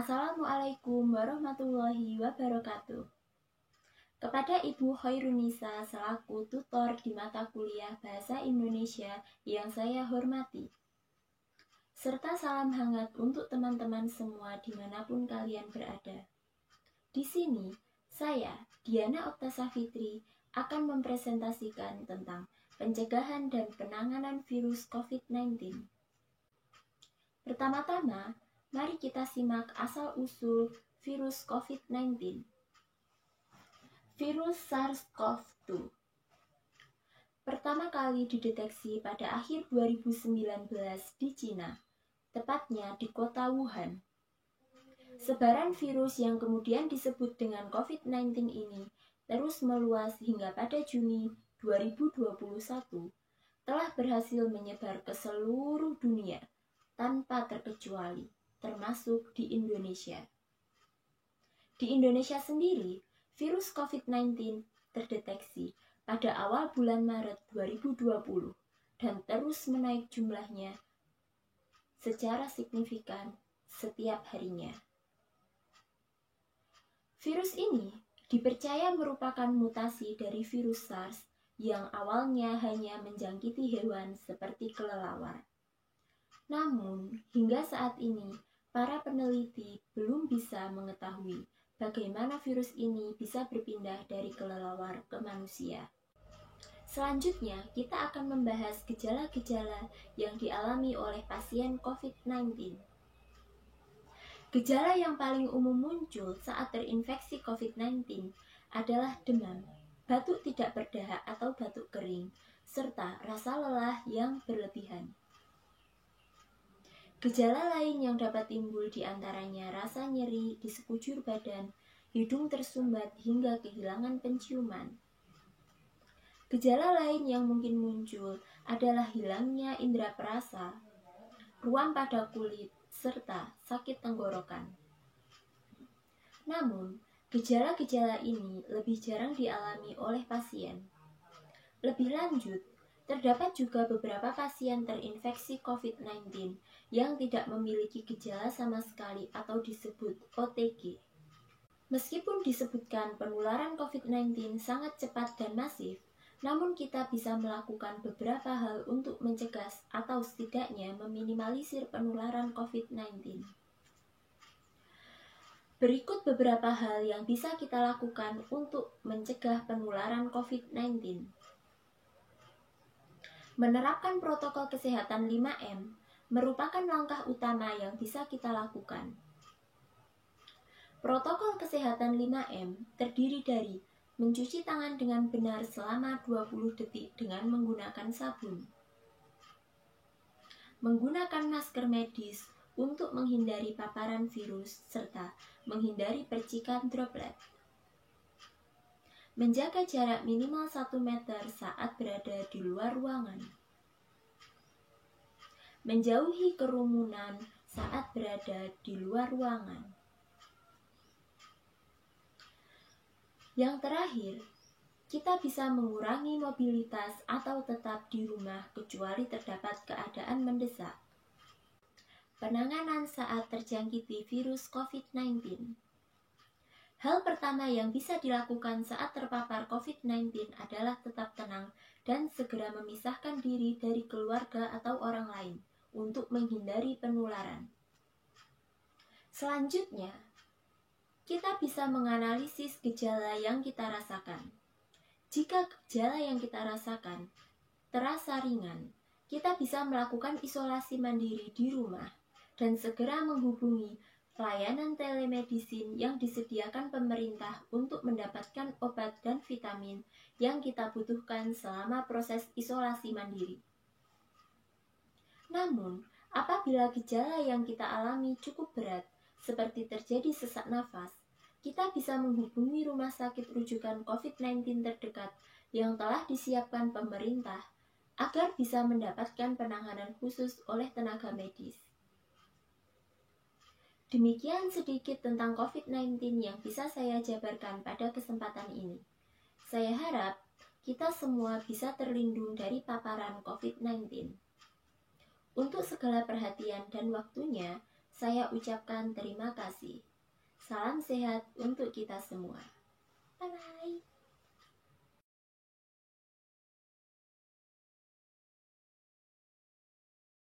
Assalamualaikum warahmatullahi wabarakatuh. Kepada Ibu Khairunisa selaku tutor di mata kuliah Bahasa Indonesia yang saya hormati, serta salam hangat untuk teman-teman semua dimanapun kalian berada. Di sini, saya, Diana Oktasa Fitri, akan mempresentasikan tentang pencegahan dan penanganan virus COVID-19. Pertama-tama, mari kita simak asal-usul virus COVID-19. Virus SARS-CoV-2 pertama kali dideteksi pada akhir 2019 di Cina, tepatnya di kota Wuhan. Sebaran virus yang kemudian disebut dengan COVID-19 ini terus meluas hingga pada Juni 2021 telah berhasil menyebar ke seluruh dunia tanpa terkecuali, termasuk di Indonesia. Di Indonesia sendiri, virus COVID-19 terdeteksi pada awal bulan Maret 2020 dan terus menaik jumlahnya secara signifikan setiap harinya. Virus ini dipercaya merupakan mutasi dari virus SARS yang awalnya hanya menjangkiti hewan seperti kelelawar. Namun, hingga saat ini, para peneliti belum bisa mengetahui bagaimana virus ini bisa berpindah dari kelelawar ke manusia. Selanjutnya, kita akan membahas gejala-gejala yang dialami oleh pasien COVID-19. Gejala yang paling umum muncul saat terinfeksi COVID-19 adalah demam, batuk tidak berdahak atau batuk kering, serta rasa lelah yang berlebihan. Gejala lain yang dapat timbul diantaranya rasa nyeri di sekujur badan, hidung tersumbat hingga kehilangan penciuman. Gejala lain yang mungkin muncul adalah hilangnya indera perasa, ruam pada kulit, serta sakit tenggorokan. Namun, gejala-gejala ini lebih jarang dialami oleh pasien. Lebih lanjut, terdapat juga beberapa pasien terinfeksi COVID-19 yang tidak memiliki gejala sama sekali atau disebut OTG. Meskipun disebutkan penularan COVID-19 sangat cepat dan masif, namun kita bisa melakukan beberapa hal untuk mencegah atau setidaknya meminimalisir penularan COVID-19. Berikut beberapa hal yang bisa kita lakukan untuk mencegah penularan COVID-19. Menerapkan protokol kesehatan 5M merupakan langkah utama yang bisa kita lakukan. Protokol kesehatan 5M terdiri dari mencuci tangan dengan benar selama 20 detik dengan menggunakan sabun, menggunakan masker medis untuk menghindari paparan virus serta menghindari percikan droplet, menjaga jarak minimal 1 meter saat berada di luar ruangan, menjauhi kerumunan saat berada di luar ruangan. Yang terakhir, kita bisa mengurangi mobilitas atau tetap di rumah kecuali terdapat keadaan mendesak. Penanganan saat terjangkiti virus COVID-19. Hal pertama yang bisa dilakukan saat terpapar COVID-19 adalah tetap tenang dan segera memisahkan diri dari keluarga atau orang lain untuk menghindari penularan. Selanjutnya, kita bisa menganalisis gejala yang kita rasakan. Jika gejala yang kita rasakan terasa ringan, kita bisa melakukan isolasi mandiri di rumah dan segera menghubungi layanan telemedicine yang disediakan pemerintah untuk mendapatkan obat dan vitamin yang kita butuhkan selama proses isolasi mandiri. Namun, apabila gejala yang kita alami cukup berat, seperti terjadi sesak nafas, kita bisa menghubungi rumah sakit rujukan COVID-19 terdekat yang telah disiapkan pemerintah agar bisa mendapatkan penanganan khusus oleh tenaga medis. Demikian sedikit tentang COVID-19 yang bisa saya jabarkan pada kesempatan ini. Saya harap kita semua bisa terlindung dari paparan COVID-19. Untuk segala perhatian dan waktunya, saya ucapkan terima kasih. Salam sehat untuk kita semua. Bye-bye.